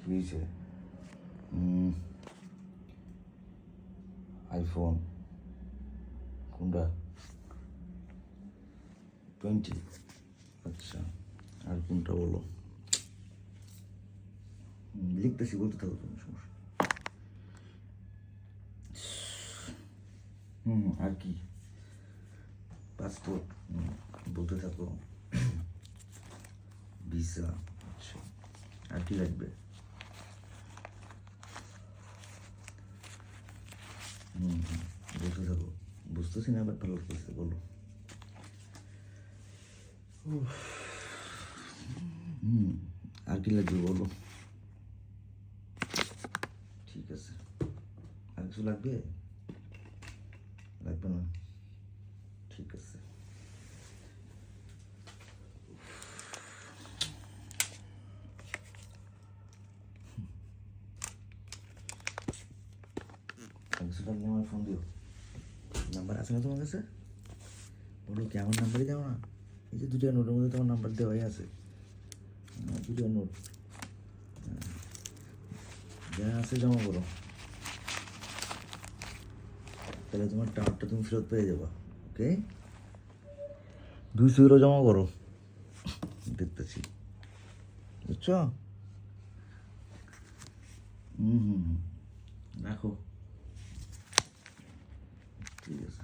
কি হয়েছে? আইফোন কোনটা? 20? আচ্ছা, আর কোনটা বলো? লিখতেছি, বলতে থাকো তুমি, সমস্যা। আর কি? পাসপোর্ট, বলতে থাকো। ভিসা, আচ্ছা, আর কি লাগবে? বলতে থাকো, বুঝতেছি না, আবার ভালো লাগতেছে, বলো। আর কি লাগবে বলো। ঠিক আছে, আর কিছু লাগবে? লাগবে না, ঠিক আছে। আর কিছু লাগলে আমার ফোন দিও। নাম্বার আছে না তোমার কাছে? বলো কি, আমার নাম্বারই দাও না? এই যে দুটো নোটের মধ্যে তোমার নাম্বার দেওয়াই আছে, দুটো নোট যা আছে জমা করো, তাহলে তোমার টাওয়ারটা তুমি ফেরত পেয়ে যাবা। ওকে, 200 ইউরো জমা করো, দেখতেছি, বুঝছো? রাখো, ঠিক আছে।